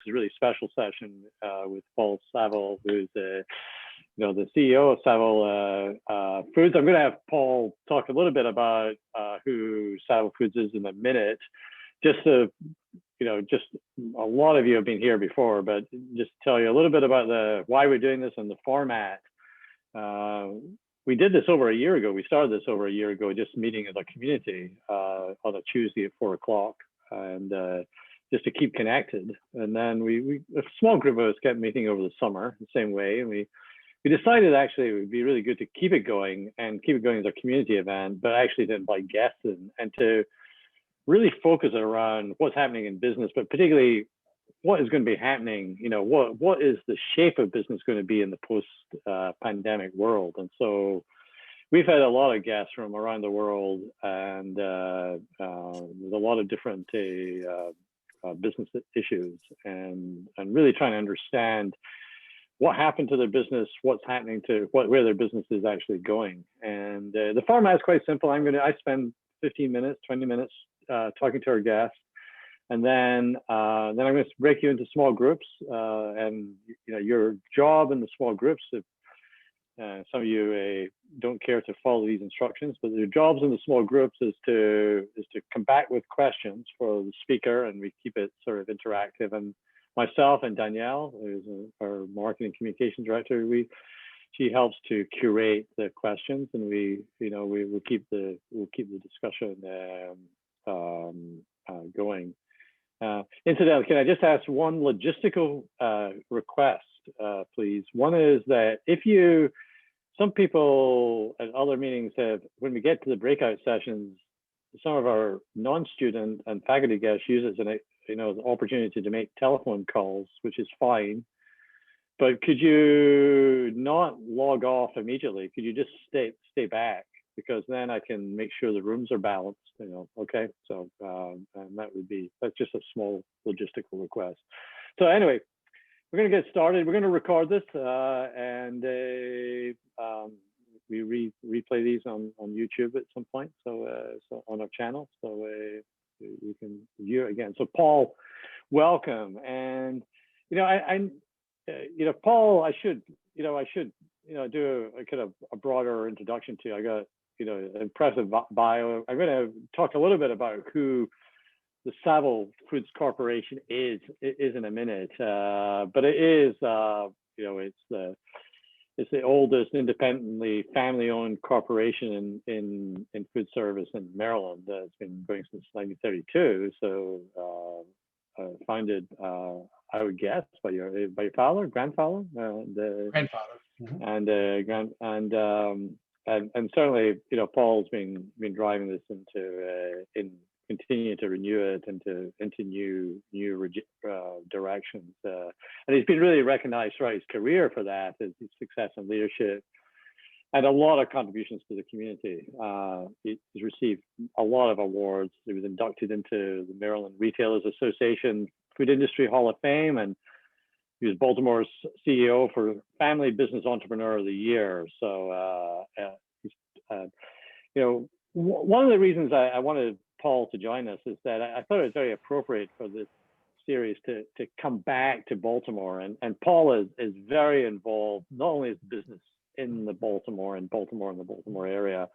is a really special session with Paul Saval, who's the CEO of Saval Foods. I'm going to have Paul talk a little bit about who Saval Foods is in a minute. Just a lot of you have been here before, but just tell you a little bit about why we're doing this and the format. We did this over a year ago. We started this over a year ago, just meeting as a community on a Tuesday at 4 o'clock, and just to keep connected. And then a small group of us kept meeting over the summer the same way, and we decided actually it would be really good to keep it going as a community event, but actually to invite guests in and to really focus around what's happening in business, but particularly what is going to be happening, what is the shape of business going to be in the post-pandemic world. And so we've had a lot of guests from around the world, and there's a lot of different business issues, and really trying to understand what happened to their business, what's happening to where their business is actually going. And the format is quite simple. I spend 15 minutes, 20 minutes talking to our guests. And then I'm going to break you into small groups, and your job in the small groups, if some of you don't care to follow these instructions, but your jobs in the small groups is to come back with questions for the speaker, and we keep it sort of interactive. And myself and Danielle, who's our marketing communications director, she helps to curate the questions, and we'll keep the discussion going. Incidentally, can I just ask one logistical request, please? One is that some people at other meetings when we get to the breakout sessions, some of our non-student and faculty guests use it as an opportunity to make telephone calls, which is fine. But could you not log off immediately? Could you just stay back? Because then I can make sure the rooms are balanced, okay? So, and that's just a small logistical request. So anyway, we're gonna get started. We're gonna record this, and we replay these on YouTube at some point, so on our channel, so you can view it again. So Paul, welcome. And, Paul, I should do a kind of a broader introduction to you. I got an impressive bio. I'm going to talk a little bit about who the Saval Foods Corporation is in a minute, but it is it's the oldest independently family-owned corporation in food service in Maryland. It's been going since 1932. So founded, I would guess, by your grandfather, grandfather, and certainly, Paul's been driving this in continuing to renew it into new directions, and he's been really recognized throughout his career for that, his success and leadership, and a lot of contributions to the community. He's received a lot of awards. He was inducted into the Maryland Retailers Association Food Industry Hall of Fame, and he was Baltimore's CEO for Family Business Entrepreneur of the Year. So, one of the reasons I wanted Paul to join us is that I thought it was very appropriate for this series to come back to Baltimore. And Paul is very involved, not only as business in Baltimore and the Baltimore area,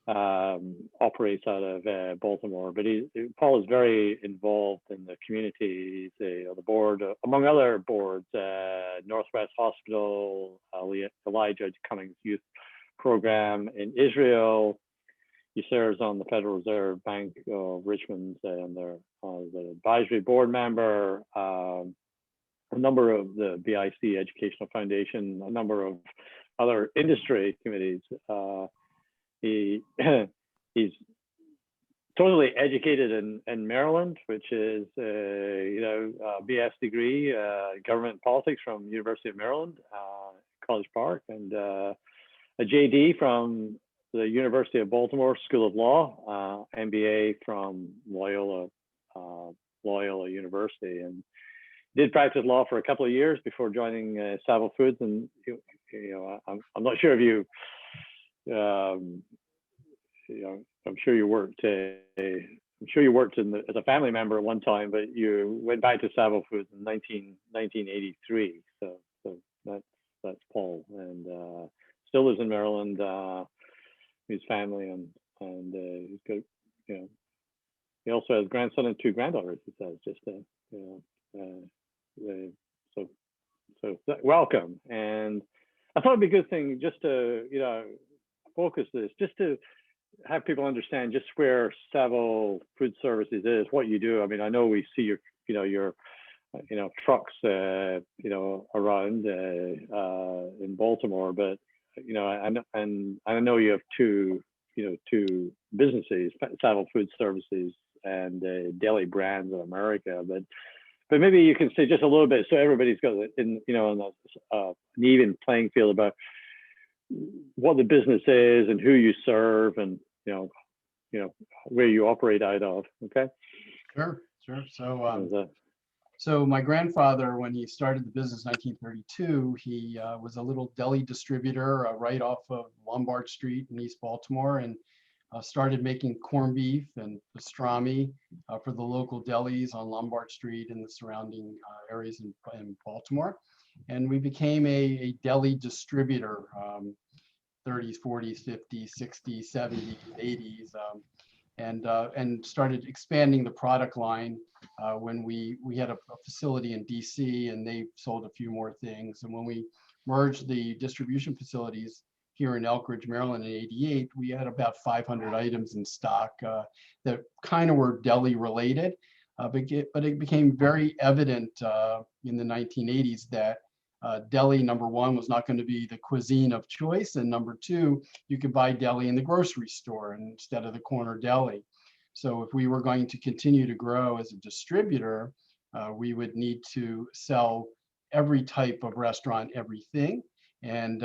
operates out of Baltimore, but Paul is very involved in the community. He's the board, among other boards, Northwest Hospital, Elijah Cummings Youth Program in Israel. He serves on the Federal Reserve Bank of Richmond, and they're the advisory board member, a number of the BIC Educational Foundation, a number of other industry committees. He's totally educated in Maryland, which is BS degree, government politics from University of Maryland, College Park, and a JD from the University of Baltimore School of Law, MBA from Loyola University, and did practice law for a couple of years before joining Saval Foods. And I'm not sure if you, I'm sure you worked I'm sure you worked as a family member at one time, but you went back to Saval Foods in 1983. So that's Paul, and still lives in Maryland. His family, and he's got, you know, he also has a grandson and 2 granddaughters. He says, just you know, so welcome. And I thought it'd be a good thing just to, you know, focus this, just to have people understand just where Saval Food Services is, what you do. I mean, I know we see your, you know, your, you know, trucks, you know, around in Baltimore, but you know, and I know you have 2 businesses, Saval Food Services and Deli Brands of America, but maybe you can say just a little bit so everybody's got in, you know, an even playing field about what the business is and who you serve, and you know where you operate out of. Okay. Sure. So my grandfather, when he started the business in 1932, he was a little deli distributor right off of Lombard Street in East Baltimore, and started making corned beef and pastrami for the local delis on Lombard Street and the surrounding areas in Baltimore. And we became a deli distributor, 30s, 40s, 50s, 60s, 70s, 80s, and started expanding the product line when we had a facility in DC, and they sold a few more things. And when we merged the distribution facilities here in Elkridge, Maryland in '88, we had about 500 items in stock that kind of were deli related, but it became very evident in the 1980s that deli, number one, was not going to be the cuisine of choice, and number two, you could buy deli in the grocery store instead of the corner deli. So if we were going to continue to grow as a distributor, we would need to sell every type of restaurant, everything. And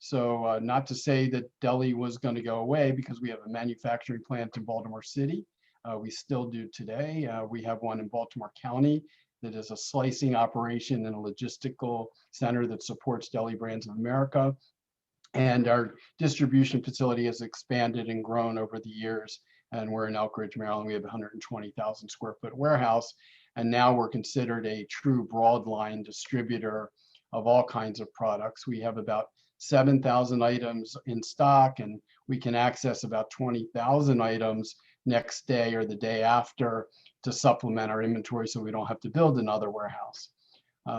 so not to say that deli was going to go away, because we have a manufacturing plant in Baltimore City. We still do today. We have one in Baltimore County that is a slicing operation and a logistical center that supports Deli Brands of America. And our distribution facility has expanded and grown over the years. And we're in Elkridge, Maryland. We have a 120,000 square foot warehouse. And now we're considered a true broadline distributor of all kinds of products. We have about 7,000 items in stock, and we can access about 20,000 items next day or the day after to supplement our inventory, so we don't have to build another warehouse.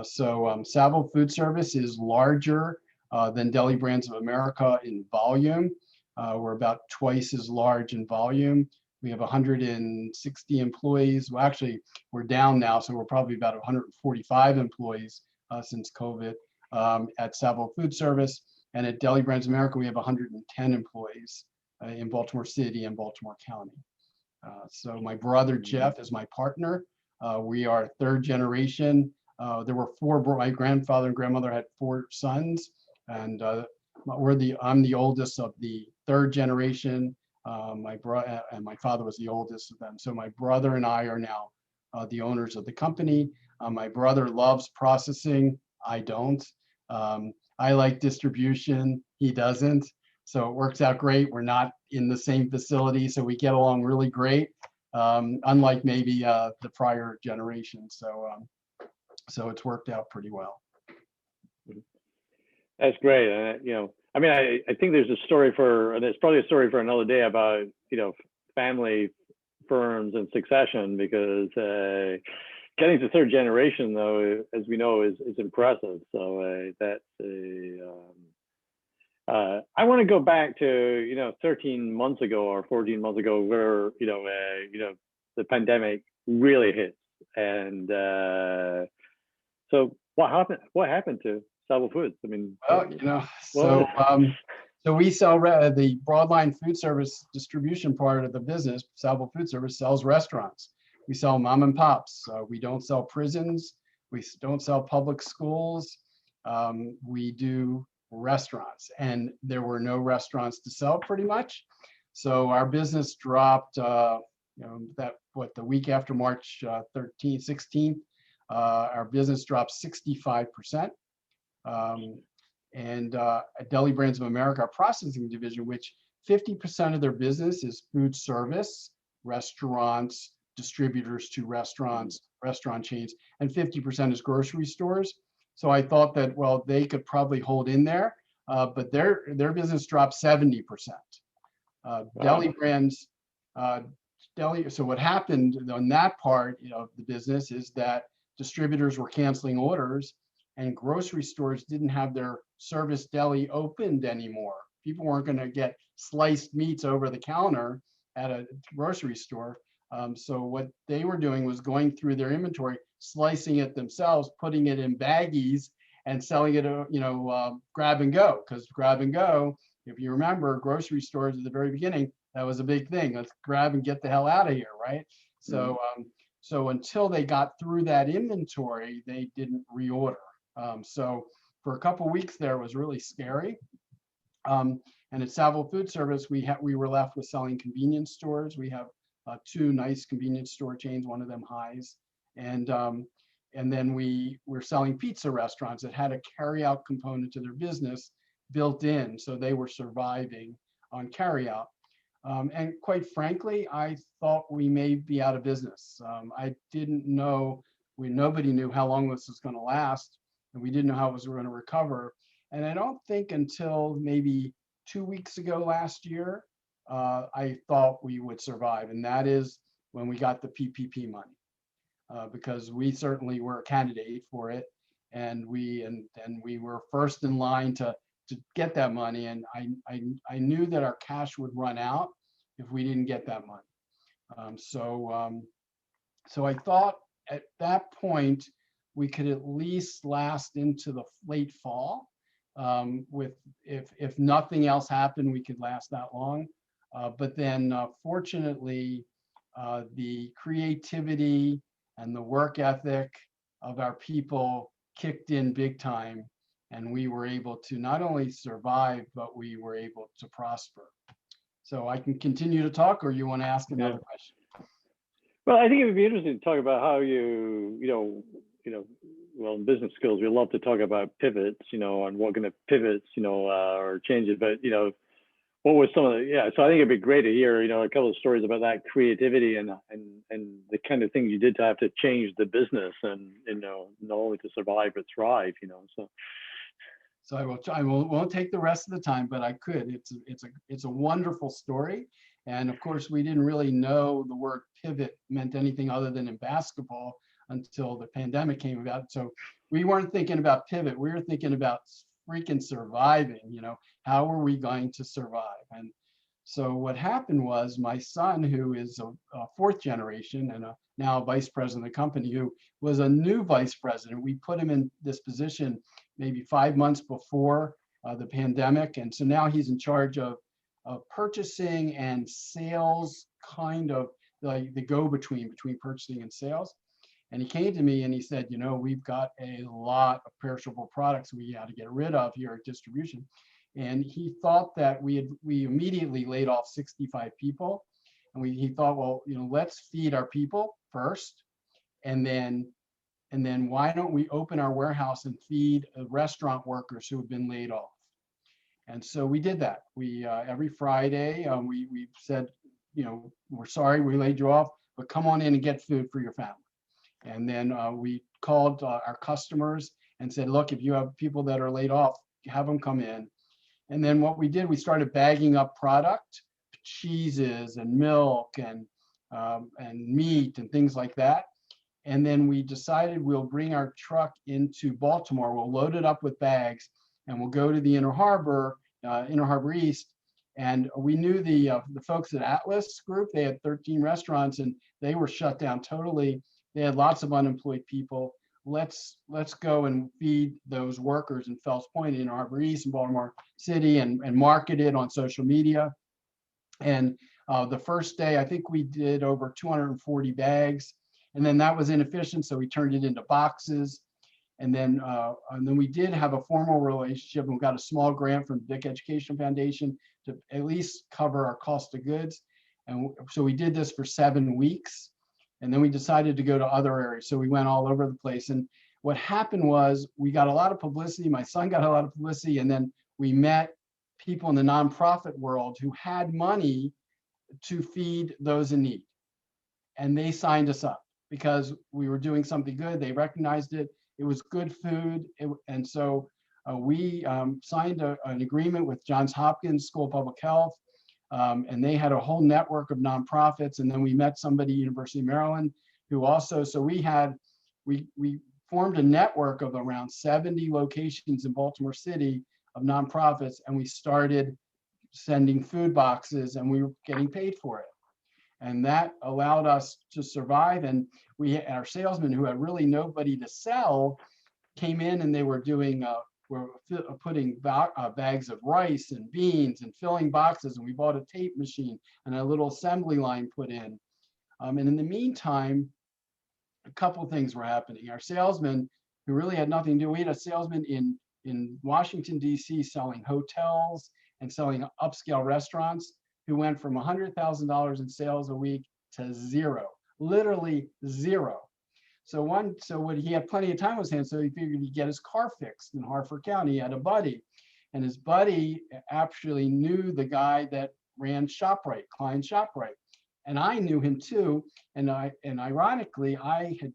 Saval Food Service is larger than Deli Brands of America in volume. We're about twice as large in volume. We have 160 employees. Well, actually, we're down now, so we're probably about 145 employees since COVID at Saval Food Service. And at Deli Brands America, we have 110 employees in Baltimore City and Baltimore County. So my brother Jeff is my partner. We are 3rd generation. There were 4. My grandfather and grandmother had 4 sons, and I'm the oldest of the 3rd generation. My brother and my father was the oldest of them. So my brother and I are now the owners of the company. My brother loves processing. I don't. I like distribution. He doesn't. So it works out great. We're not in the same facility, so we get along really great, unlike maybe the prior generation. So it's worked out pretty well. That's great. You know, I mean, I think there's a story and it's probably a story for another day about, you know, family firms and succession, because getting to 3rd generation, though, as we know, is impressive. So that's I want to go back to, you know, 13 months ago or 14 months ago, where, you know, the pandemic really hit. And so what happened to Saval Foods? I mean, well, you know, so we sell the broadline food service distribution part of the business. Saval Food Service sells restaurants. We sell mom and pops. We don't sell prisons. We don't sell public schools. We do restaurants, and there were no restaurants to sell pretty much. So our business dropped, you know, the week after March 13th, 16th, our business dropped 65%. And at Deli Brands of America, our processing division, which 50% of their business is food service, restaurants, distributors to restaurants, restaurant chains, and 50% is grocery stores. So I thought that, well, they could probably hold in there, but their business dropped 70%. Deli Wow. Brands, so what happened on that part of the business is that distributors were canceling orders and grocery stores didn't have their service deli opened anymore. People weren't going to get sliced meats over the counter at a grocery store. So what they were doing was going through their inventory, slicing it themselves, putting it in baggies and selling it, grab and go. Because grab and go, if you remember, grocery stores at the very beginning, that was a big thing. Let's grab and get the hell out of here, right? So, so until they got through that inventory, they didn't reorder. So for a couple of weeks there, it was really scary. And at Saval Food Service, we were left with selling convenience stores. We have two nice convenience store chains, one of them Highs, and then we were selling pizza restaurants that had a carryout component to their business built in, so they were surviving on carryout. And quite frankly, I thought we may be out of business. I didn't know, nobody knew how long this was going to last, and we didn't know how it was going to recover. And I don't think until maybe 2 weeks ago last year, I thought we would survive. And that is when we got the PPP money, because we certainly were a candidate for it. And we were first in line to get that money. And I knew that our cash would run out if we didn't get that money. So I thought at that point, we could at least last into the late fall. With if nothing else happened, we could last that long. But then fortunately, the creativity and the work ethic of our people kicked in big time. And we were able to not only survive, but we were able to prosper. So I can continue to talk, or you want to ask another question? Well, I think it would be interesting to talk about how well, in business skills, we love to talk about pivots, and what kind of pivots, or changes. But, what was some of the, so I think it'd be great to hear, a couple of stories about that creativity and the kind of things you did to have to change the business and, not only to survive, but thrive, So won't take the rest of the time, but I could. It's a wonderful story. And of course, we didn't really know the word pivot meant anything other than in basketball until the pandemic came about. So we weren't thinking about pivot. We were thinking about freaking surviving, how are we going to survive? And so what happened was my son, who is a fourth generation and now a vice president of the company, who was a new vice president, we put him in this position maybe 5 months before the pandemic. And so now he's in charge of purchasing and sales, kind of like the go-between between purchasing and sales. And he came to me and he said, we've got a lot of perishable products we had to get rid of here at distribution. And he thought that we immediately laid off 65 people. And he thought, well, let's feed our people first. And then why don't we open our warehouse and feed restaurant workers who have been laid off? And so we did that. We every Friday, we said, we're sorry we laid you off, but come on in and get food for your family. And then we called our customers and said, look, if you have people that are laid off, have them come in. And then what we did, we started bagging up product, cheeses and milk and meat and things like that. And then we decided we'll bring our truck into Baltimore. We'll load it up with bags and we'll go to the Inner Harbor East. And we knew the folks at Atlas Group. They had 13 restaurants and they were shut down totally. They had lots of unemployed people. Let's go and feed those workers in Fells Point, in Harbor East, in Baltimore City, and market it on social media. And the first day, I think we did over 240 bags, and then that was inefficient, so we turned it into boxes. And then we did have a formal relationship, and we got a small grant from the Dick Education Foundation to at least cover our cost of goods. And so we did this for 7 weeks. And then we decided to go to other areas. So we went all over the place. And what happened was we got a lot of publicity. My son got a lot of publicity. And then we met people in the nonprofit world who had money to feed those in need. And they signed us up because we were doing something good. They recognized it. It was good food. And so we signed an agreement with Johns Hopkins School of Public Health. And they had a whole network of nonprofits. And then we met somebody at University of Maryland who also, so we formed a network of around 70 locations in Baltimore City of nonprofits. And we started sending food boxes and we were getting paid for it. And that allowed us to survive. And our salesmen who had really nobody to sell came in and they were doing, were putting bags of rice and beans and filling boxes. And we bought a tape machine and a little assembly line put in. And in the meantime, a couple of things were happening. Our salesmen who really had nothing to do, we had a salesman in Washington, D.C. selling hotels and selling upscale restaurants who went from $100,000 in sales a week to zero, literally zero. So what he had plenty of time on his hands, so he figured he'd get his car fixed in Harford County. He had a buddy, and his buddy actually knew the guy that ran ShopRite, Klein ShopRite, and I knew him too. And ironically, I had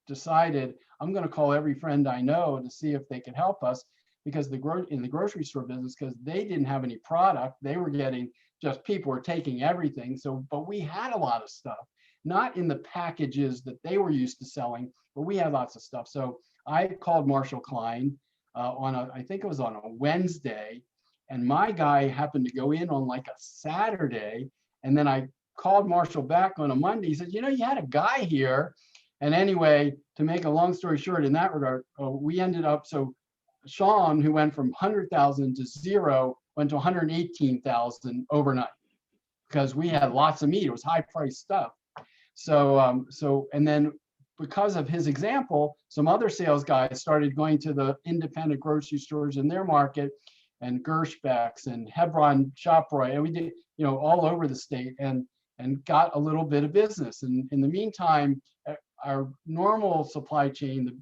decided I'm going to call every friend I know to see if they could help us, because in the grocery store business, because they didn't have any product, they were getting just people were taking everything. So, but we had a lot of stuff, not in the packages that they were used to selling, but we had lots of stuff. So I called Marshall Klein I think it was on a Wednesday, and my guy happened to go in on like a Saturday, and then I called Marshall back on a Monday. He said, you had a guy here. And anyway, to make a long story short, in that regard, we ended up, so Sean, who went from 100,000 to zero, went to 118,000 overnight because we had lots of meat. It was high priced stuff. So, and then because of his example, some other sales guys started going to the independent grocery stores in their market, and Gershbeck's and Hebron ShopRite, and we did, all over the state, and got a little bit of business. And in the meantime, our normal supply chain,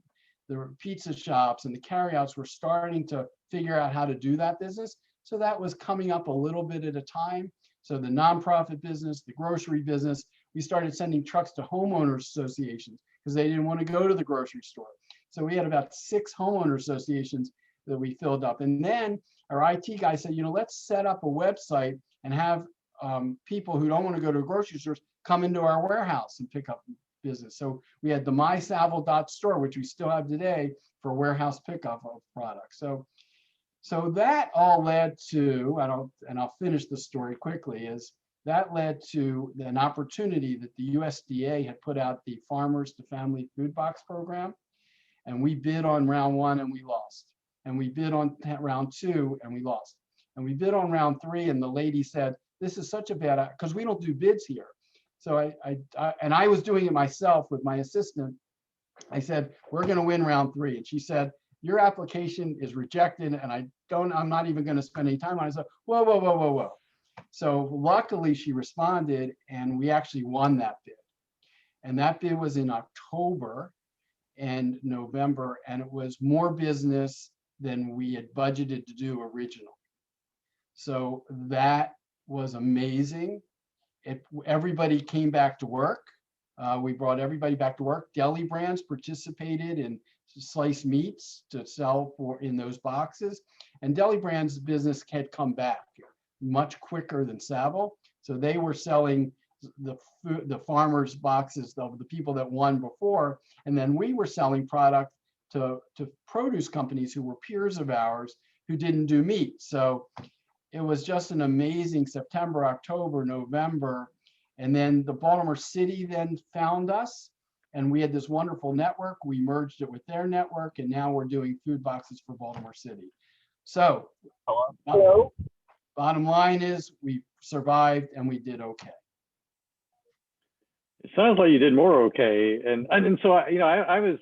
the pizza shops and the carryouts were starting to figure out how to do that business. So that was coming up a little bit at a time. So the nonprofit business, the grocery business, we started sending trucks to homeowners associations because they didn't want to go to the grocery store. So we had about 6 homeowner associations that we filled up. And then our IT guy said, let's set up a website and have people who don't want to go to grocery stores come into our warehouse and pick up business. So we had the mysaval.store, which we still have today for warehouse pickup of products. So that all led to, and I'll finish the story quickly, is that led to an opportunity that the USDA had put out, the Farmers to Family Food Box program. And we bid on round 1 and we lost. And we bid on round 2 and we lost. And we bid on round 3, and the lady said, this is such a bad, because we don't do bids here. So I was doing it myself with my assistant. I said, we're going to win round 3. And she said, your application is rejected, and I'm not even going to spend any time on it. I said, whoa, whoa, whoa, whoa, whoa. So luckily she responded, and we actually won that bid. And that bid was in October and November, and it was more business than we had budgeted to do originally. So that was amazing. Everybody came back to work. We brought everybody back to work. Deli Brands participated in sliced meats to sell in those boxes. And Deli Brands business had come back much quicker than Saval. So they were selling the farmers boxes of the people that won before. And then we were selling product to produce companies who were peers of ours who didn't do meat. So it was just an amazing September, October, November. And then the Baltimore City then found us, and we had this wonderful network. We merged it with their network, and now we're doing food boxes for Baltimore City. So Hello. Bottom line is we survived and we did okay. It sounds like you did more okay. And so, I was,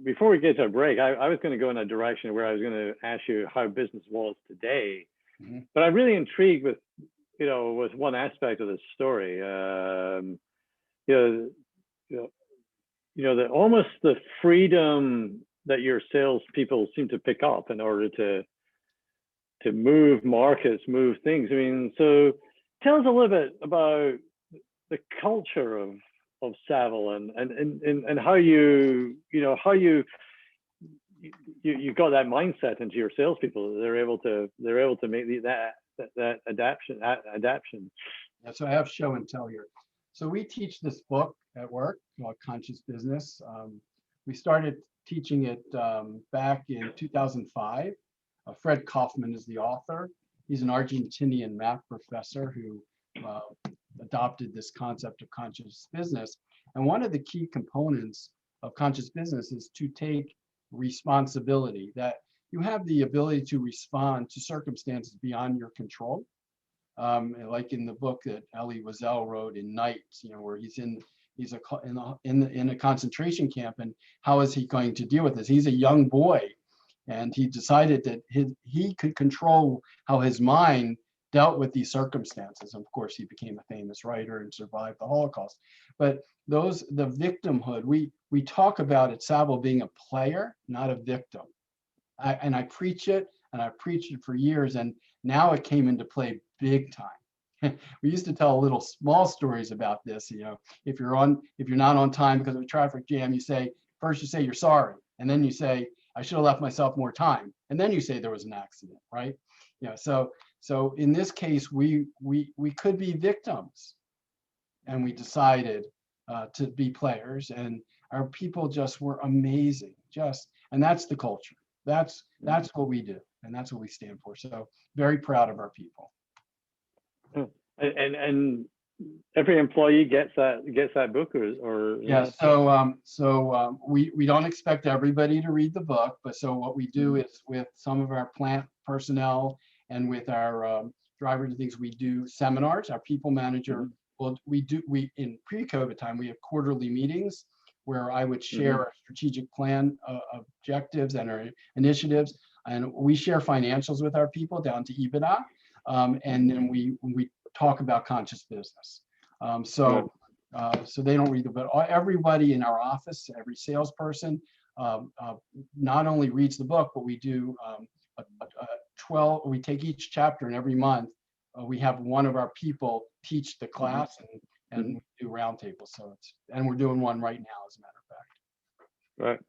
before we get to a break, I was going to go in a direction where I was going to ask you how business was today. Mm-hmm. But I'm really intrigued with, with one aspect of this story. Almost the freedom that your salespeople seem to pick up in order to move markets, move things. I mean, so tell us a little bit about the culture of Saval and how you got that mindset into your salespeople. They're able to make that adaptation. Yeah, so I have show and tell here. So we teach this book at work called Conscious Business. We started teaching it back in 2005. Fred Kaufman is the author. He's an Argentinian math professor who adopted this concept of conscious business. And one of the key components of conscious business is to take responsibility, that you have the ability to respond to circumstances beyond your control. Like in the book that Elie Wiesel wrote in Nights, where he's in a concentration camp, and how is he going to deal with this? He's a young boy, and he decided that he could control how his mind dealt with these circumstances. Of course, he became a famous writer and survived the Holocaust. But the victimhood, we talk about at Saval being a player, not a victim. I preach it, and I preached it for years, and now it came into play big time. We used to tell little small stories about this. If you're not on time because of a traffic jam, first you say you're sorry, and then you say, I should have left myself more time, and then you say there was an accident, right? So in this case, we could be victims, and we decided to be players, and our people just were amazing. And that's the culture. That's what we do, and that's what we stand for. So very proud of our people. And every employee gets that book, or yeah. So we don't expect everybody to read the book, but so what we do is with some of our plant personnel and with our drivers and things, we do seminars. Our people manager, we in pre-COVID time, we have quarterly meetings where I would share our strategic plan objectives and our initiatives, and we share financials with our people down to EBITDA, and then we talk about conscious business. So they don't read the book. Everybody in our office, every salesperson, not only reads the book, but we do 12. We take each chapter, and every month we have one of our people teach the class, and do roundtables. So and we're doing one right now, as a matter of fact. Right.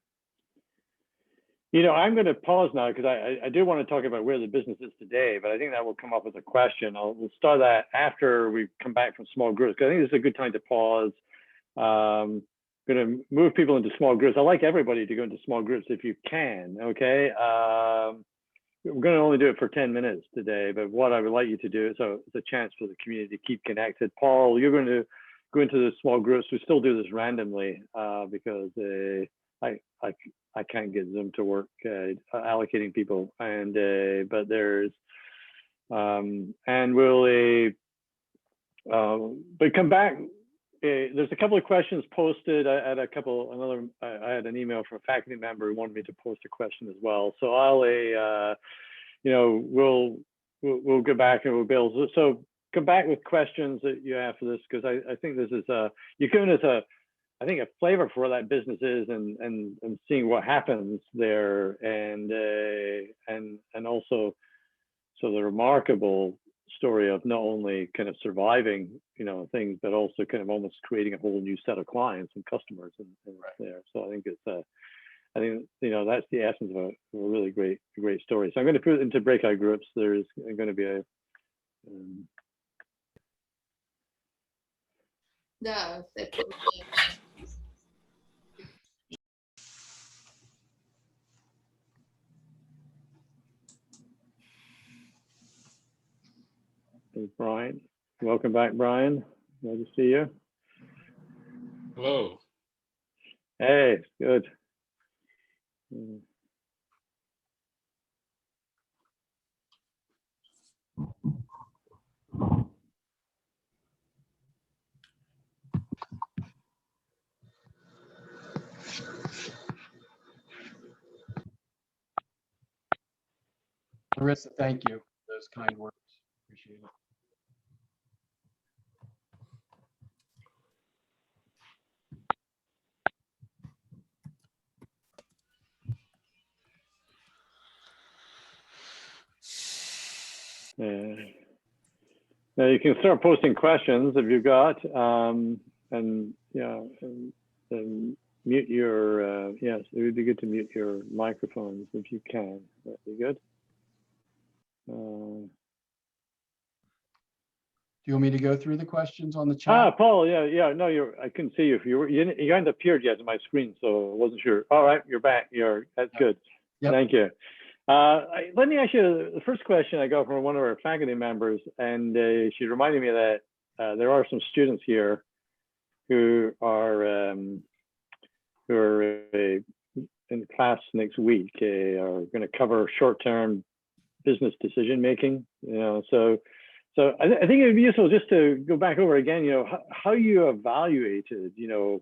I'm going to pause now because I do want to talk about where the business is today, but I think that will come up as a question. We'll start that after we come back from small groups, because I think this is a good time to pause. Going to move people into small groups. I like everybody to go into small groups if you can, okay? We're going to only do it for 10 minutes today, but what I would like you to do, so it's a chance for the community to keep connected. Paul, you're going to go into the small groups. We still do this randomly because I can't get Zoom to work allocating people, but there's and we'll but come back. There's a couple of questions posted. I had an email from a faculty member who wanted me to post a question as well. So we'll go back and we'll build. So come back with questions that you have for this, because I think this is you're giving us a flavor for what that business is, and seeing what happens there, and also so the remarkable story of not only kind of surviving things, but also kind of almost creating a whole new set of clients and customers and there. So I think it's that's the essence of a really great story. So I'm going to put it into breakout groups. There's going to be a No, Hey, Brian. Welcome back, Brian. Glad to see you. Hello. Hey, good. Larissa, thank you for those kind words. Appreciate it. Now you can start posting questions if you've got, and yeah, and mute your, yes, it would be good to mute your microphones if you can. That'd be good. Do you want me to go through the questions on the chat? Paul, yeah, no, I couldn't see you. If you hadn't appeared yet on my screen, so I wasn't sure. All right, you're back. That's good. Yep. Thank you. Let me ask you the first question I got from one of our faculty members, and she reminded me that there are some students here who are in class next week are going to cover short-term business decision making. So I think it would be useful just to go back over again, how you evaluated,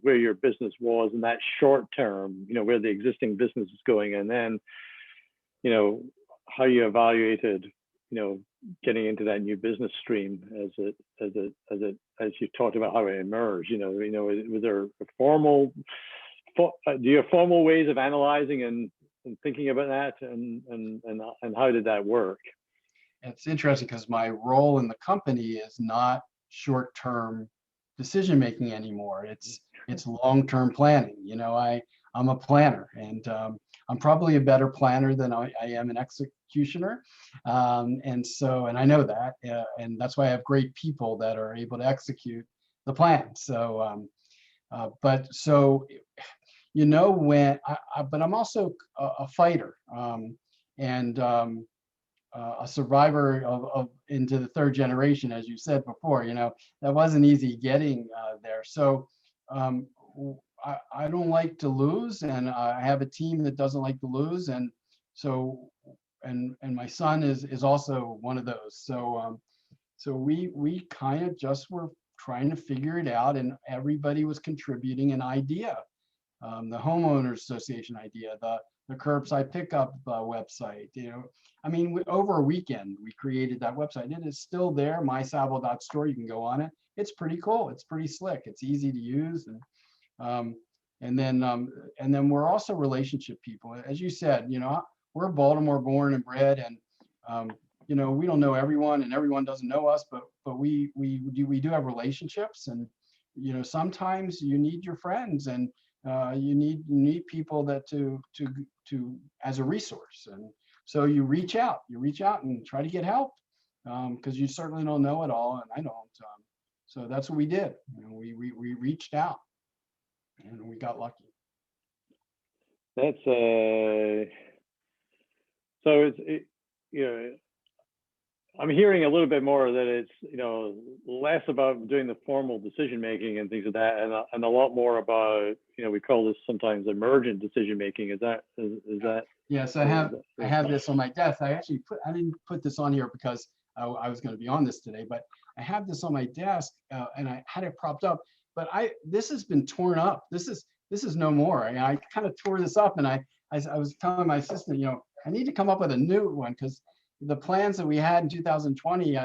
where your business was in that short term, where the existing business is going, and then, how you evaluated, getting into that new business stream as you talked about how it emerged. Was there do you have formal ways of analyzing and thinking about that, and how did that work? It's interesting because my role in the company is not short-term decision-making anymore. It's long-term planning. I'm a planner, and I'm probably a better planner than I am an executioner. And I know that, and that's why I have great people that are able to execute the plan. So, but I'm also a fighter, and a survivor of into the third generation, as you said before. That wasn't easy getting there. So I don't like to lose, and I have a team that doesn't like to lose, and so and my son is also one of those. So we kind of just were trying to figure it out, and everybody was contributing an idea. The homeowners association idea, the curbside pickup website. Over a weekend we created that website. It is still there, mysaval.store. You can go on it. It's pretty cool. It's pretty slick. It's easy to use, and then we're also relationship people. As you said, we're Baltimore born and bred, and we don't know everyone, and everyone doesn't know us, but we do have relationships, and sometimes you need your friends, and you need people that to as a resource, and so you reach out and try to get help, because you certainly don't know it all, and I don't. So that's what we did. We reached out, and we got lucky. That's so I'm hearing a little bit more that it's less about doing the formal decision making and things like that, and a lot more about we call this sometimes emergent decision making. Is that? Yes, I have this on my desk. I didn't put this on here because I was going to be on this today, but I have this on my desk, and I had it propped up. But this has been torn up. This is no more. I kind of tore this up, and I was telling my assistant, I need to come up with a new one, because the plans that we had in 2020,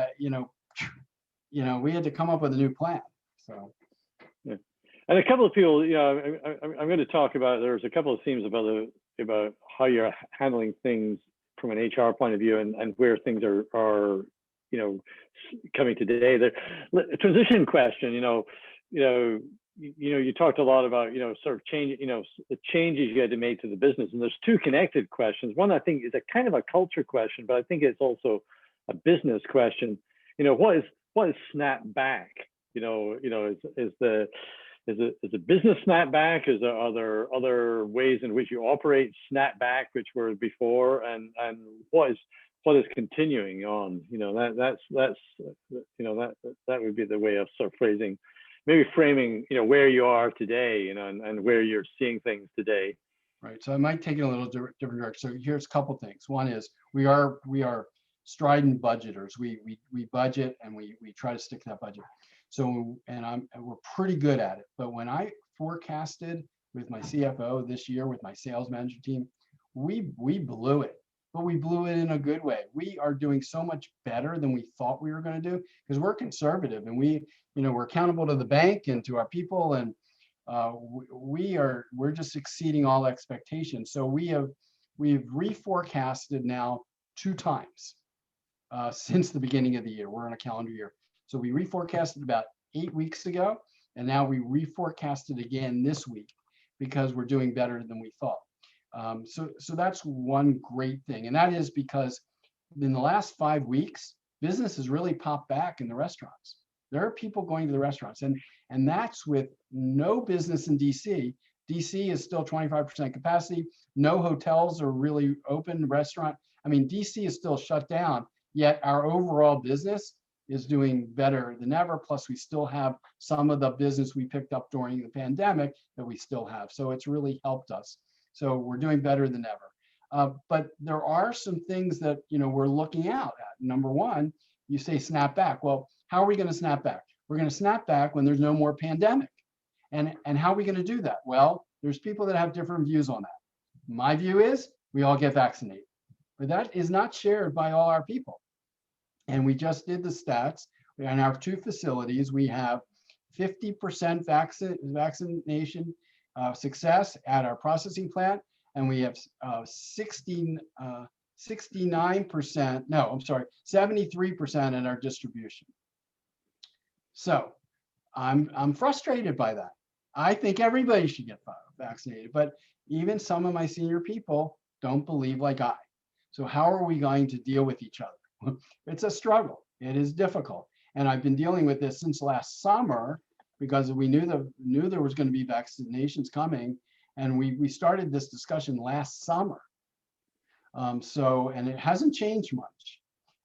we had to come up with a new plan. So. Yeah. And a couple of people, I'm going to talk about. There's a couple of themes about how you're handling things from an HR point of view, and where things are coming today. The transition question, you talked a lot about sort of change, the changes you had to make to the business, and there's two connected questions. One, I think, is a kind of a culture question, but I think it's also a business question. What is snap back? Is a business snapback? Are there other ways in which you operate snapback, which were before, and what is continuing on? That would be the way of sort of framing where you are today, and where you're seeing things today. Right. So I might take it a little different direction. So here's a couple things. One is we are strident budgeters. We budget, and we try to stick to that budget. So, and we're pretty good at it. But when I forecasted with my CFO this year, with my sales manager team, we blew it, but we blew it in a good way. We are doing so much better than we thought we were going to do, because we're conservative, and we're accountable to the bank and to our people, and we're just exceeding all expectations. So we've reforecasted now 2 times since the beginning of the year. We're on a calendar year. So we reforecasted about 8 weeks ago, and now we reforecasted again this week because we're doing better than we thought. So that's one great thing. And that is because in the last 5 weeks, business has really popped back in the restaurants. There are people going to the restaurants, and that's with no business in DC. DC is still 25% capacity. No hotels are really open. Restaurant, I mean, DC is still shut down, yet our overall business is doing better than ever. Plus, we still have some of the business we picked up during the pandemic that we still have. So it's really helped us. So we're doing better than ever. But there are some things that we're looking out at. Number one, you say snap back. Well, how are we going to snap back? We're going to snap back when there's no more pandemic. And how are we going to do that? Well, there's people that have different views on that. My view is we all get vaccinated, but that is not shared by all our people. And we just did the stats. In our 2 facilities, we have 50% vaccination success at our processing plant, and we have 69%, no, I'm sorry, 73% in our distribution. So I'm frustrated by that. I think everybody should get vaccinated, but even some of my senior people don't believe like I. So how are we going to deal with each other? It's a struggle. It is difficult. And I've been dealing with this since last summer because we knew there was going to be vaccinations coming. And we started this discussion last summer. And it hasn't changed much,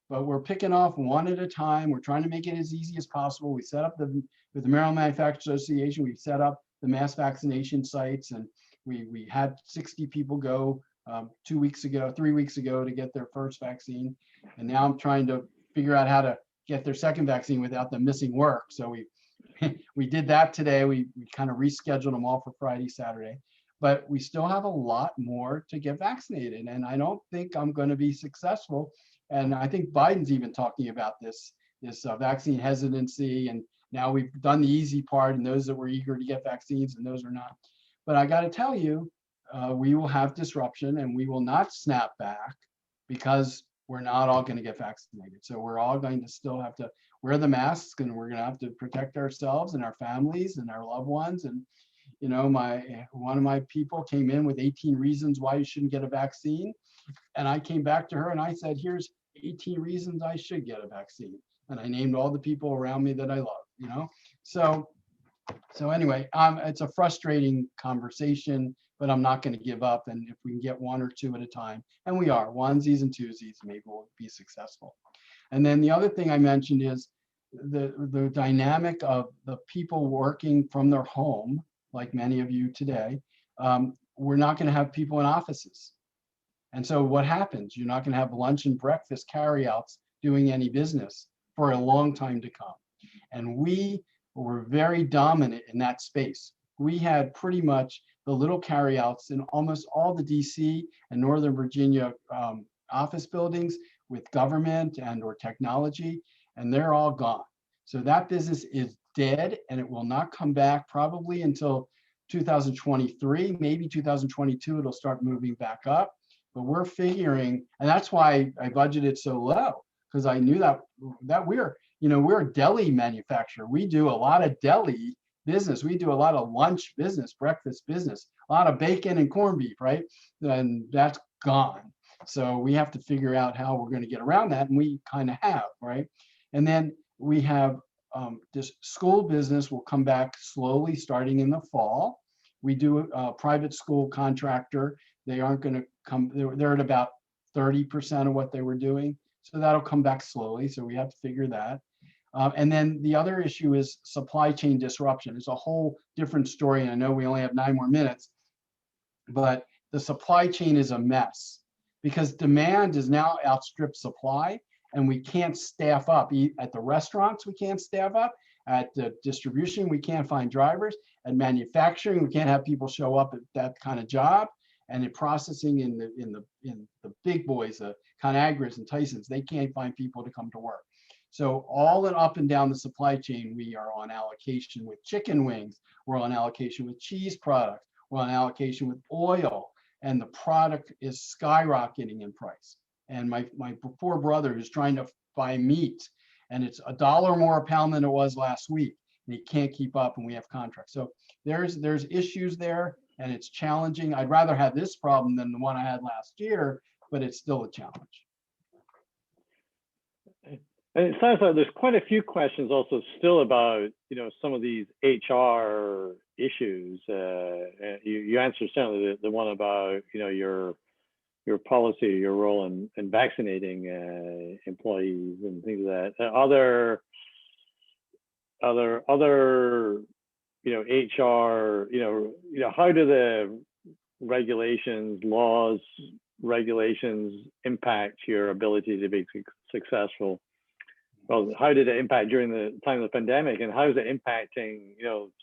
but we're picking off one at a time. We're trying to make it as easy as possible. We set up with the Maryland Manufacturers Association, we set up the mass vaccination sites, and we had 60 people go 3 weeks ago to get their first vaccine. And now I'm trying to figure out how to get their second vaccine without them missing work. So we did that today. We kind of rescheduled them all for Friday, Saturday, but we still have a lot more to get vaccinated. And I don't think I'm going to be successful. And I think Biden's even talking about this vaccine hesitancy. And now we've done the easy part, and those that were eager to get vaccines and those are not. But I got to tell you, we will have disruption, and we will not snap back because we're not all going to get vaccinated. So we're all going to still have to wear the masks, and we're going to have to protect ourselves and our families and our loved ones. And one of my people came in with 18 reasons why you shouldn't get a vaccine. And I came back to her and I said, here's 18 reasons I should get a vaccine. And I named all the people around me that I love, So anyway, it's a frustrating conversation, but I'm not going to give up. And if we can get 1 or 2 at a time, and we are, onesies and twosies, maybe we'll be successful. And then the other thing I mentioned is the dynamic of the people working from their home, like many of you today. We're not going to have people in offices. And so what happens? You're not going to have lunch and breakfast carryouts doing any business for a long time to come. And we were very dominant in that space. We had pretty much the little carryouts in almost all the DC and Northern Virginia office buildings with government and or technology, and they're all gone. So that business is dead, and it will not come back probably until 2023, maybe 2022, it'll start moving back up. But we're figuring, and that's why I budgeted so low, because I knew that we're a deli manufacturer. We do a lot of deli business. We do a lot of lunch business, breakfast business, a lot of bacon and corned beef, right? And that's gone. So we have to figure out how we're going to get around that, and we kind of have, right? And then we have this school business will come back slowly starting in the fall. We do a private school contractor. They aren't going to come, they're at about 30% of what they were doing. So that'll come back slowly. So we have to figure that. And then the other issue is supply chain disruption. It's a whole different story. And I know we only have 9 more minutes, but the supply chain is a mess because demand is now outstripped supply, and we can't staff up. At the restaurants, we can't staff up. At the distribution, we can't find drivers. At manufacturing, we can't have people show up at that kind of job. And in processing, in the big boys, the ConAgras and Tysons, they can't find people to come to work. So all and up and down the supply chain, we are on allocation with chicken wings. We're on allocation with cheese products. We're on allocation with oil, and the product is skyrocketing in price. And my poor brother is trying to buy meat, and it's $1 more a pound than it was last week, and you can't keep up, and we have contracts. So there's issues there, and it's challenging. I'd rather have this problem than the one I had last year, but it's still a challenge. And it sounds like there's quite a few questions also still about, some of these HR issues. You answered certainly the one about, your policy, your role in vaccinating employees and things like that. Other, HR, how do the regulations impact your ability to be successful? Well, how did it impact during the time of the pandemic, and how is it impacting,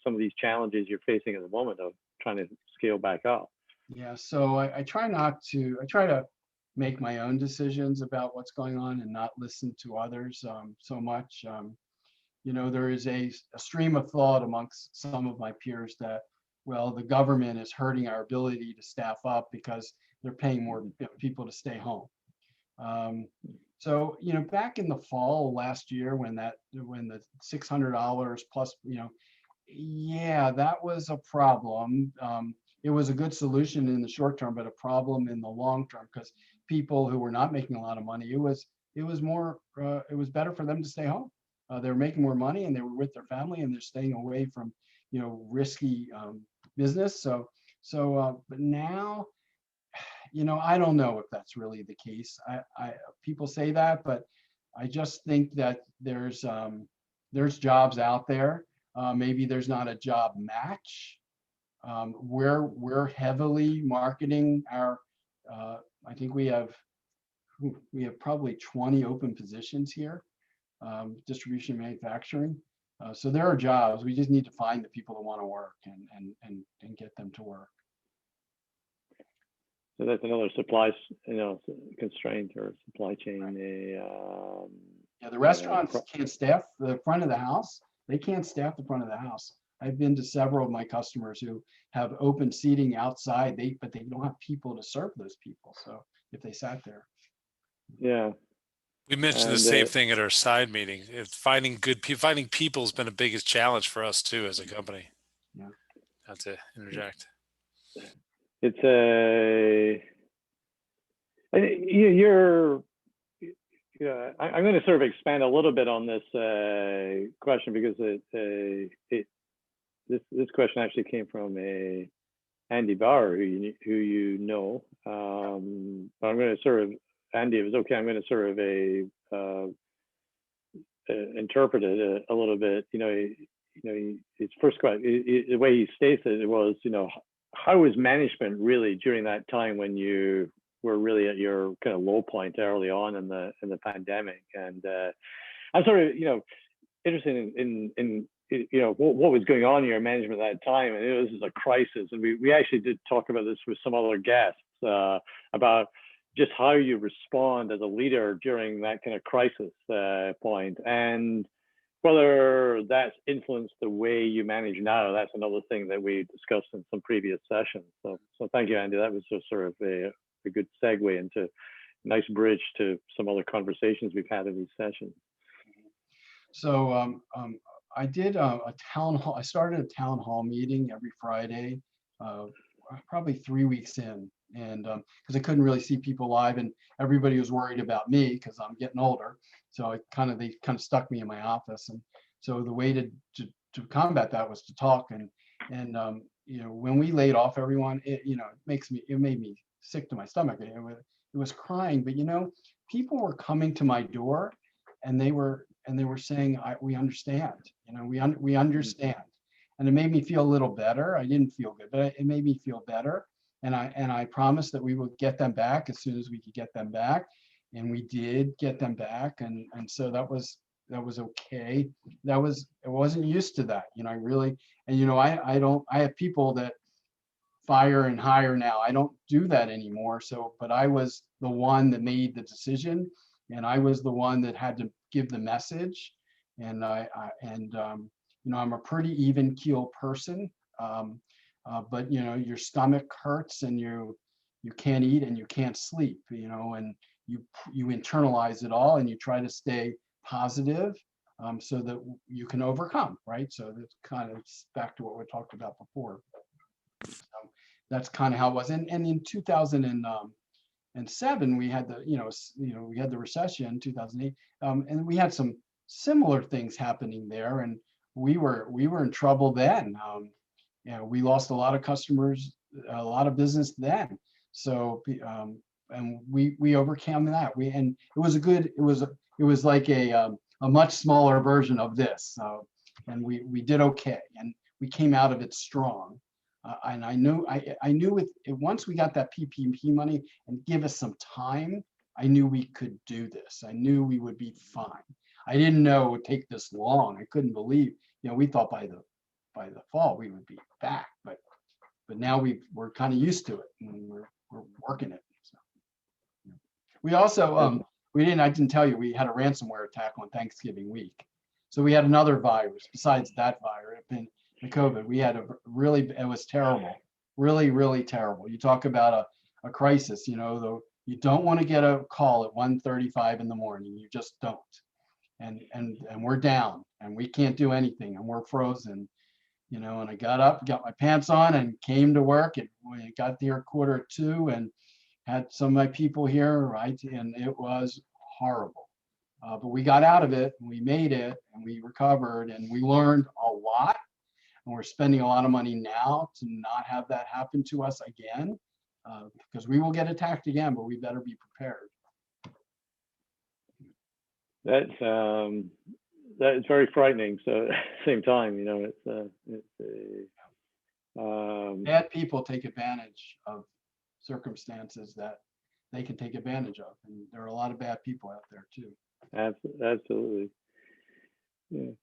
some of these challenges you're facing at the moment of trying to scale back up? Yeah, so I try to make my own decisions about what's going on and not listen to others so much. There is a stream of thought amongst some of my peers that, well, the government is hurting our ability to staff up because they're paying more people to stay home. So, back in the fall last year when the $600 plus, yeah, that was a problem. It was a good solution in the short term, but a problem in the long term because people who were not making a lot of money, it was better for them to stay home. They were making more money and they were with their family and they're staying away from, risky business. But now, I don't know if that's really the case. People say that, but I just think that there's jobs out there. Maybe there's not a job match. We're heavily marketing our. I think we have probably 20 open positions here, distribution manufacturing. So there are jobs. We just need to find the people that want to work and get them to work. So that's another supply, constraint or supply chain. Yeah, the restaurants can't staff the front of the house. They can't staff the front of the house. I've been to several of my customers who have open seating outside, but they don't have people to serve those people. So if they sat there. Yeah. We mentioned the same thing at our side meeting. Finding people has been the biggest challenge for us too as a company. Yeah. Not to interject. It's I'm going to sort of expand a little bit on this question because this question actually came from Andy Bauer, who you know. I'm going to sort of, Andy, if it's okay, I'm going to sort of interpret it a little bit. His first question, the way he states it was, how was management really during that time when you were really at your kind of low point early on in the pandemic? And I'm sort of, interested in what was going on in your management at that time. And this is a crisis. And we actually did talk about this with some other guests about just how you respond as a leader during that kind of crisis point, and whether that's influenced the way you manage now. That's another thing that we discussed in some previous sessions. So thank you, Andy. That was just sort of a good segue into a nice bridge to some other conversations we've had in these sessions. So I did a town hall. I started a town hall meeting every Friday, probably 3 weeks in, and because I couldn't really see people live, and everybody was worried about me because I'm getting older. So they kind of stuck me in my office, and so the way to combat that was to talk. And when we laid off everyone, it made me sick to my stomach. It was crying, but people were coming to my door, and they were saying, we understand, we understand. And it made me feel a little better. I didn't feel good, but it made me feel better. And I promised that we would get them back as soon as we could get them back. And we did get them back. And so that was okay. I wasn't used to that, I really, and I have people that fire and hire now. I don't do that anymore. So, but I was the one that made the decision, and I was the one that had to give the message. And I'm a pretty even keel person, but your stomach hurts and you can't eat and you can't sleep, and you internalize it all and you try to stay positive, so that you can overcome, right? So that's kind of back to what we talked about before. So that's kind of how it was. And in 2007, we had the, we had the recession, 2008, and we had some similar things happening there, and we were in trouble then. We lost a lot of customers, a lot of business then. So and we overcame that. And it was like a much smaller version of this. And we did okay, and we came out of it strong. And I knew with once we got that PPP money and give us some time, I knew we could do this. I knew we would be fine. I didn't know it would take this long. I couldn't believe, we thought by the fall we would be back, but now we're kind of used to it, and we're working it. So, we also I didn't tell you, we had a ransomware attack on Thanksgiving week. So we had another virus besides that virus, the COVID. We had it was terrible, really, really terrible. You talk about a crisis, you don't want to get a call at 1:35 in the morning. You just don't. And we're down, and we can't do anything, and we're frozen, and I got up, got my pants on, and came to work. We got there at 1:45, and had some of my people here, right? And it was horrible. But we got out of it, and we made it, and we recovered, and we learned a lot. And we're spending a lot of money now to not have that happen to us again, because we will get attacked again, but we better be prepared. That's very frightening. So at the same time, bad people take advantage of circumstances that they can take advantage of, and there are a lot of bad people out there too. Absolutely. Yeah.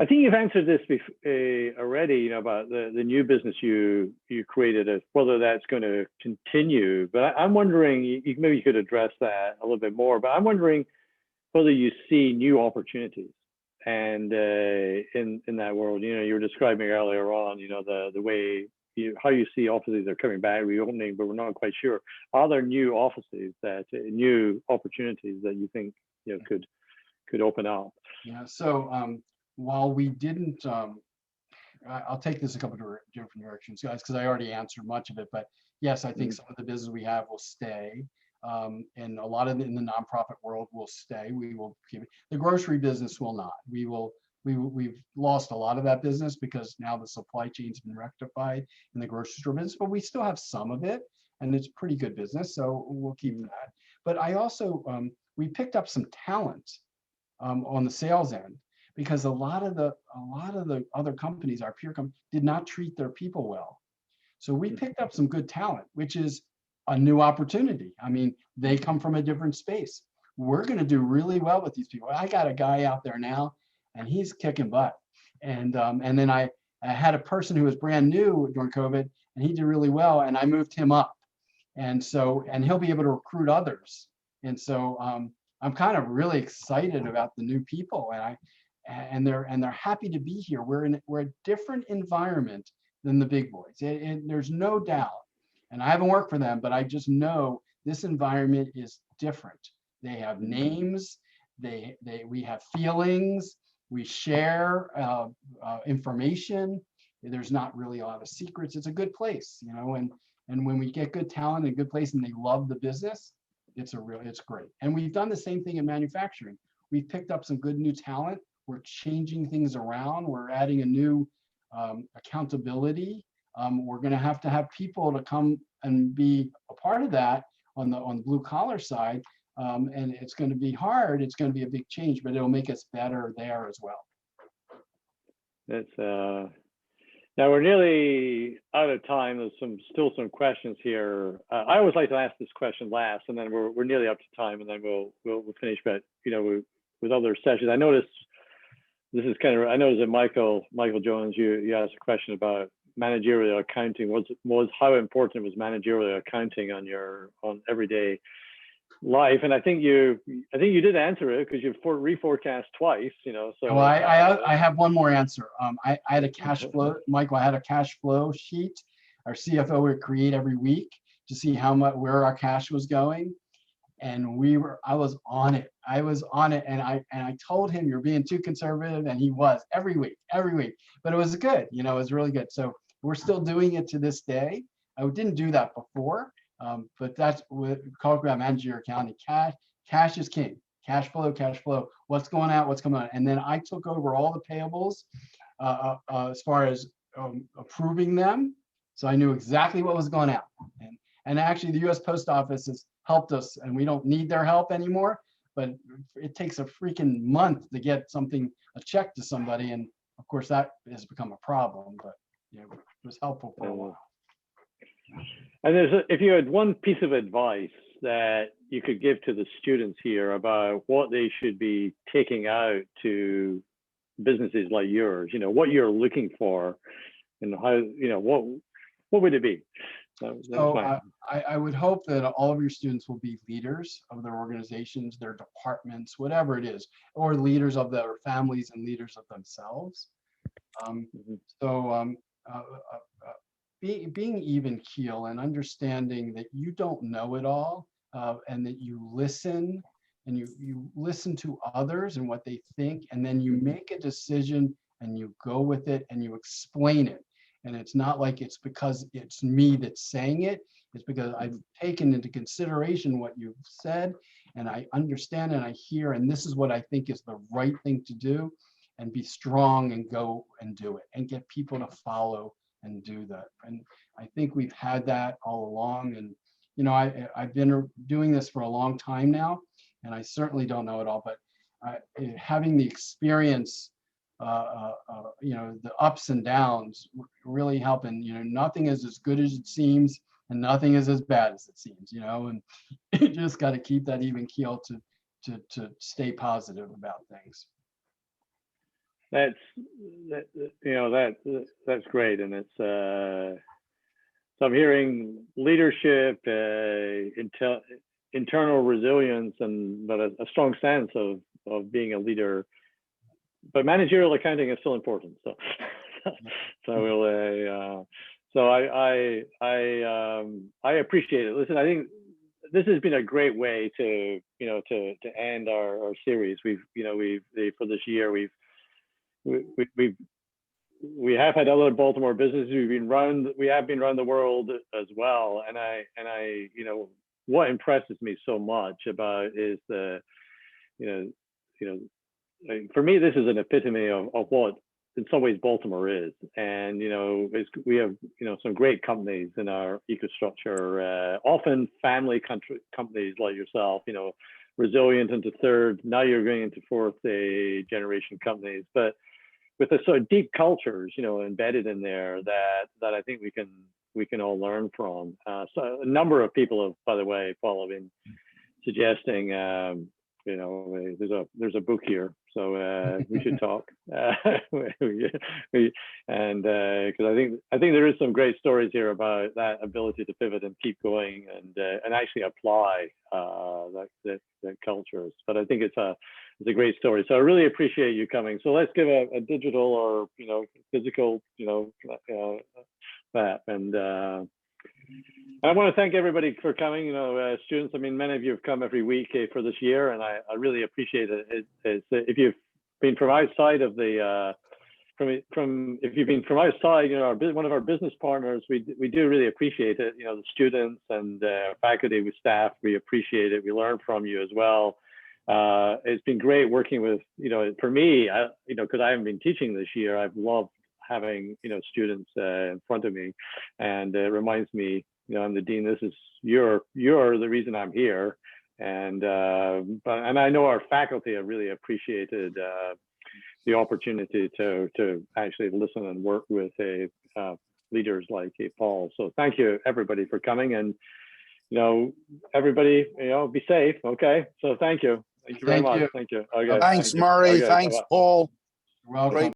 I think you've answered this already, about the new business you created, whether that's going to continue. But I'm wondering, maybe you could address that a little bit more. But I'm wondering whether you see new opportunities, and in that world, you were describing earlier on, the way how you see offices are coming back, reopening, but we're not quite sure. Are there new offices new opportunities that you think could open up? Yeah. So while we didn't, I'll take this a couple of different directions, guys, because I already answered much of it. But yes, I think some of the business we have will stay, and a lot of it in the nonprofit world will stay. We will keep it. The grocery business will not. We've lost a lot of that business because now the supply chain's been rectified in the grocery store business, but we still have some of it, and it's pretty good business, so we'll keep that. But I also we picked up some talent on the sales end, because a lot of the other companies, our peer companies, did not treat their people well. So we picked up some good talent, which is a new opportunity. I mean, they come from a different space. We're going to do really well with these people. I got a guy out there now, and he's kicking butt. And then I had a person who was brand new during COVID, and he did really well, and I moved him up. And he'll be able to recruit others. And so I'm kind of really excited about the new people, and they're happy to be here. We're a different environment than the big boys. There's no doubt. And I haven't worked for them, but I just know this environment is different. They have names. We have feelings. We share information. There's not really a lot of secrets. It's a good place, And when we get good talent in a good place and they love the business, it's great. And we've done the same thing in manufacturing. We've picked up some good new talent. We're changing things around. We're adding a new accountability. We're going to have people to come and be a part of that on the blue collar side. And it's going to be hard. It's going to be a big change, but it'll make us better there as well. Now we're nearly out of time. There's still some questions here. I always like to ask this question last, and then we're nearly up to time, and then we'll finish. But with other sessions, I noticed this is I noticed that Michael Jones, you asked a question about managerial accounting. Was how important was managerial accounting on everyday life? And I think you did answer it, because you reforecast twice. So. Well, I have one more answer. I had a cash flow, Michael. I had a cash flow sheet. Our CFO would create every week to see where our cash was going. And I was on it. And I told him, you're being too conservative. And he was every week, but it was good. You know, it was really good. So we're still doing it to this day. I didn't do that before, but that's what we call about managerial accounting. Cash is king. Cash flow, what's going out, what's coming out. And then I took over all the payables as far as approving them. So I knew exactly what was going out. And actually the US Post Office has helped us, and we don't need their help anymore, but it takes a freaking month to get a check to somebody. And of course that has become a problem, but you know, it was helpful for a while. And if you had one piece of advice that you could give to the students here about what they should be taking out to businesses like yours, you know, what you're looking for and how, you know, what would it be? So I would hope that all of your students will be leaders of their organizations, their departments, whatever it is, or leaders of their families and leaders of themselves. Being even keel and understanding that you don't know it all, and that you listen and you listen to others and what they think, and then you make a decision and you go with it and you explain it. And it's not like it's because it's me that's saying it. It's because I've taken into consideration what you've said, and I understand and I hear, and this is what I think is the right thing to do, and be strong and go and do it and get people to follow and do that. And I think we've had that all along. And, you know, I've been doing this for a long time now, and I certainly don't know it all, but having the experience, you know, the ups and downs really help. And, you know, nothing is as good as it seems and nothing is as bad as it seems, you know, and you just got to keep that even keel to stay positive about things. That's great. And it's, so I'm hearing leadership, internal resilience, but a strong sense of being a leader. But managerial accounting is still important. So, I appreciate it. Listen, I think this has been a great way to end our series. For this year we have had other Baltimore businesses. We have been around the world as well. And I what impresses me so much about is for me, this is an epitome of what in some ways Baltimore is. And, we have, some great companies in our ecostructure, often family companies like yourself, resilient into third, now you're going into fourth generation companies, but with a sort of deep cultures, embedded in there that I think we can all learn from. So a number of people have, by the way, Paul, have been suggesting, there's a book here, so we should talk. Because I think there is some great stories here about that ability to pivot and keep going and actually apply that cultures. But I think it's a great story. So I really appreciate you coming. So let's give a digital or physical that. And I want to thank everybody for coming. Students. I mean, many of you have come every week for this year, and I really appreciate it. If you've been from outside of the if you've been from outside, one of our business partners, we do really appreciate it. The students and faculty, with staff, we appreciate it. We learn from you as well. It's been great working with, for me, because I haven't been teaching this year, I've loved having, students in front of me, and it reminds me, I'm the dean. This is you're the reason I'm here, and I know our faculty have really appreciated the opportunity to actually listen and work with leaders like Paul. So thank you everybody for coming, and everybody be safe. Okay, so thank you very much. Thank you. Okay, thanks, Murray. Okay, thanks, bye-bye. Paul. Welcome. Great